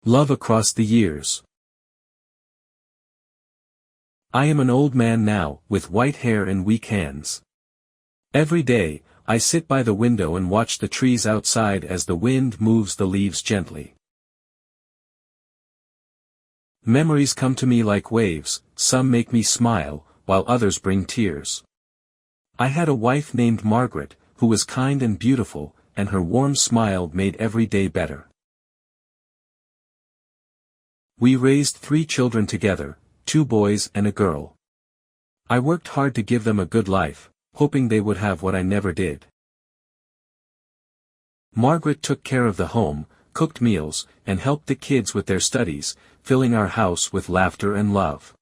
Love across the years. I am an old man now, with white hair and weak hands. Every day, I sit by the window and watch the trees outside as the wind moves the leaves gently. Memories come to me like waves, some make me smile, while others bring tears. I had a wife named Margaret, who was kind and beautiful, and her warm smile made every day better. We raised 3 children together, 2 boys and a girl. I worked hard to give them a good life, hoping they would have what I never did. Margaret took care of the home, cooked meals, and helped the kids with their studies, filling our house with laughter and love.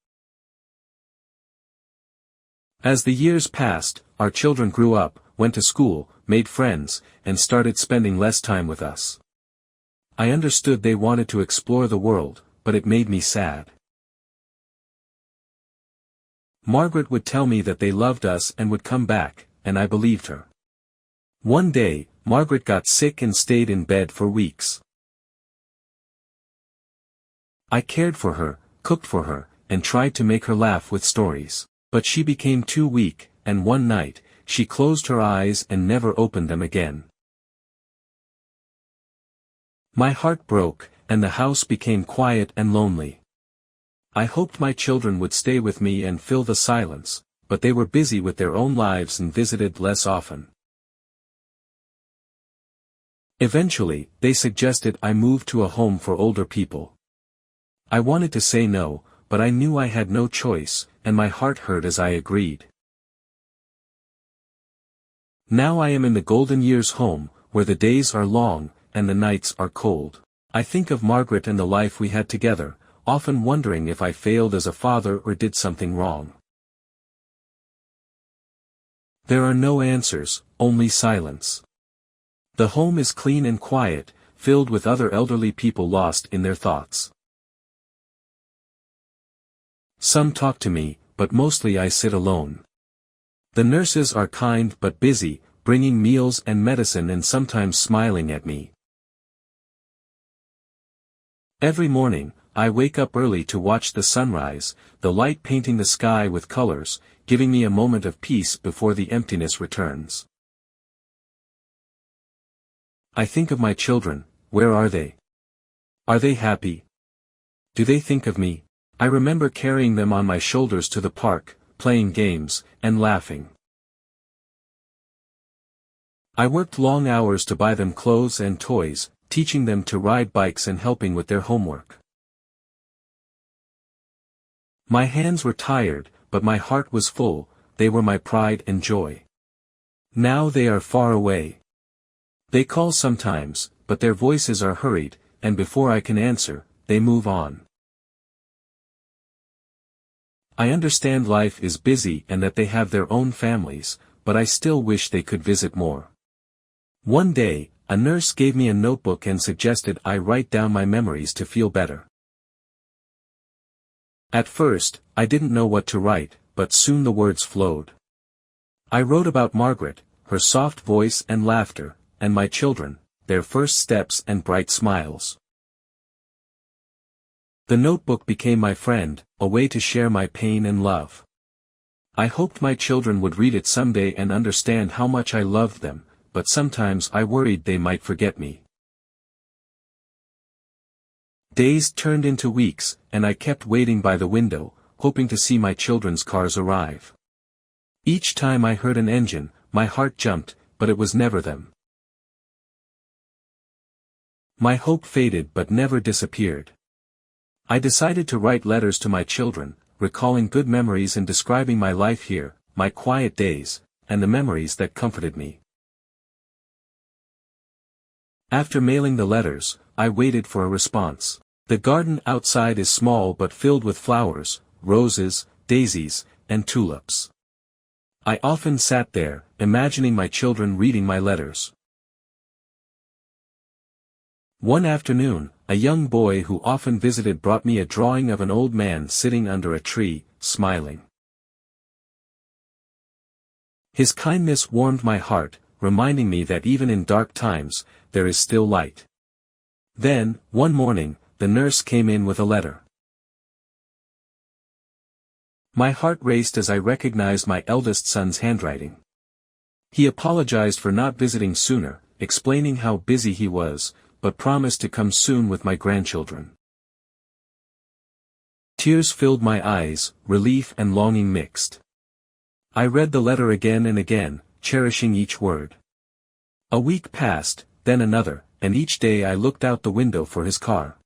As the years passed, our children grew up, went to school, made friends, and started spending less time with us. I understood they wanted to explore the world, but it made me sad. Margaret would tell me that they loved us and would come back, and I believed her. One day, Margaret got sick and stayed in bed for weeks. I cared for her, cooked for her, and tried to make her laugh with stories, but she became too weak, and one night, she closed her eyes and never opened them again. My heart broke, and the house became quiet and lonely. I hoped my children would stay with me and fill the silence, but they were busy with their own lives and visited less often. Eventually, they suggested I move to a home for older people. I wanted to say no, but I knew I had no choice, and my heart hurt as I agreed. Now I am in the Golden Years home, where the days are long, and the nights are cold. I think of Margaret and the life we had together, often wondering if I failed as a father or did something wrong. There are no answers, only silence. The home is clean and quiet, filled with other elderly people lost in their thoughts. Some talk to me, but mostly I sit alone. The nurses are kind but busy, bringing meals and medicine and sometimes smiling at me. Every morning, I wake up early to watch the sunrise, the light painting the sky with colors, giving me a moment of peace before the emptiness returns. I think of my children, where are they? Are they happy? Do they think of me? I remember carrying them on my shoulders to the park, playing games, and laughing. I worked long hours to buy them clothes and toys, teaching them to ride bikes and helping with their homework. My hands were tired, but my heart was full, they were my pride and joy. Now they are far away. They call sometimes, but their voices are hurried, and before I can answer, they move on. I understand life is busy and that they have their own families, but I still wish they could visit more. One day, a nurse gave me a notebook and suggested I write down my memories to feel better. At first, I didn't know what to write, but soon the words flowed. I wrote about Margaret, her soft voice and laughter, and my children, their first steps and bright smiles. The notebook became my friend, a way to share my pain and love. I hoped my children would read it someday and understand how much I loved them, but sometimes I worried they might forget me. Days turned into weeks, and I kept waiting by the window, hoping to see my children's cars arrive. Each time I heard an engine, my heart jumped, but it was never them. My hope faded but never disappeared. I decided to write letters to my children, recalling good memories and describing my life here, my quiet days, and the memories that comforted me. After mailing the letters, I waited for a response. The garden outside is small but filled with flowers, roses, daisies, and tulips. I often sat there, imagining my children reading my letters. One afternoon, a young boy who often visited brought me a drawing of an old man sitting under a tree, smiling. His kindness warmed my heart, reminding me that even in dark times, there is still light. Then, one morning, the nurse came in with a letter. My heart raced as I recognized my eldest son's handwriting. He apologized for not visiting sooner, explaining how busy he was, but promised to come soon with my grandchildren. Tears filled my eyes, relief and longing mixed. I read the letter again and again, cherishing each word. A week passed, then another, and each day I looked out the window for his car.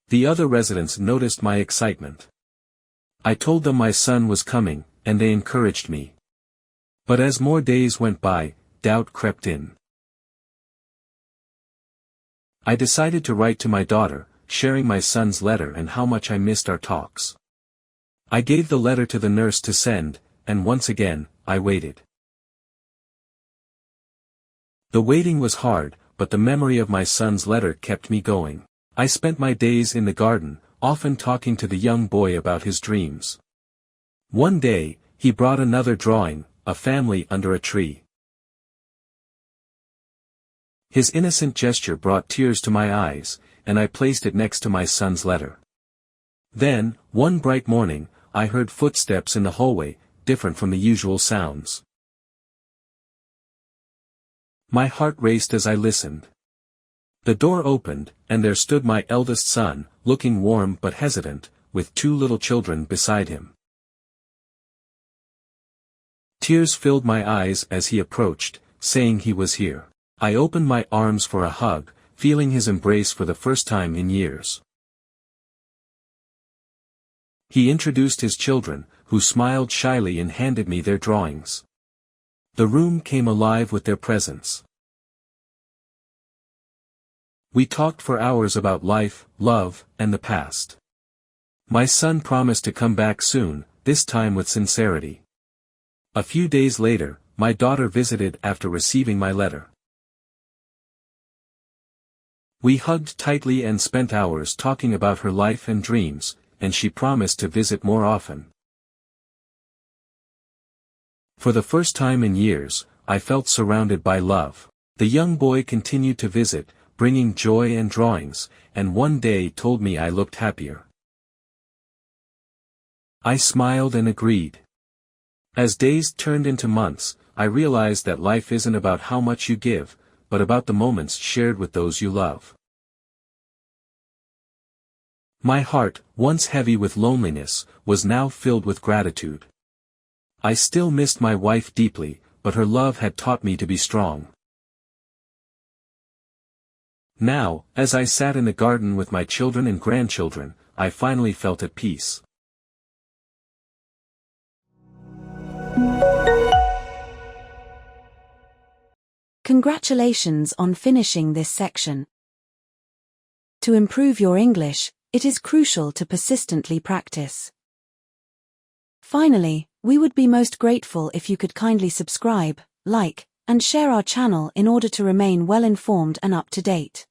The other residents noticed my excitement. I told them my son was coming, and they encouraged me. But as more days went by, doubt crept in. I decided to write to my daughter, sharing my son's letter and how much I missed our talks. I gave the letter to the nurse to send, and once again, I waited. The waiting was hard, but the memory of my son's letter kept me going. I spent my days in the garden, often talking to the young boy about his dreams. One day, he brought another drawing, a family under a tree. His innocent gesture brought tears to my eyes, and I placed it next to my son's letter. Then, one bright morning, I heard footsteps in the hallway, different from the usual sounds. My heart raced as I listened. The door opened, and there stood my eldest son, looking warm but hesitant, with two little children beside him. Tears filled my eyes as he approached, saying he was here. I opened my arms for a hug, feeling his embrace for the first time in years. He introduced his children, who smiled shyly and handed me their drawings. The room came alive with their presence. We talked for hours about life, love, and the past. My son promised to come back soon, this time with sincerity. A few days later, my daughter visited after receiving my letter. We hugged tightly and spent hours talking about her life and dreams, and she promised to visit more often. For the first time in years, I felt surrounded by love. The young boy continued to visit, bringing joy and drawings, and one day told me I looked happier. I smiled and agreed. As days turned into months, I realized that life isn't about how much you give, but about the moments shared with those you love. My heart, once heavy with loneliness, was now filled with gratitude. I still missed my wife deeply, but her love had taught me to be strong. Now, as I sat in the garden with my children and grandchildren, I finally felt at peace. Congratulations on finishing this section. To improve your English, it is crucial to persistently practice. Finally, we would be most grateful if you could kindly subscribe, like, and share our channel in order to remain well informed and up to date.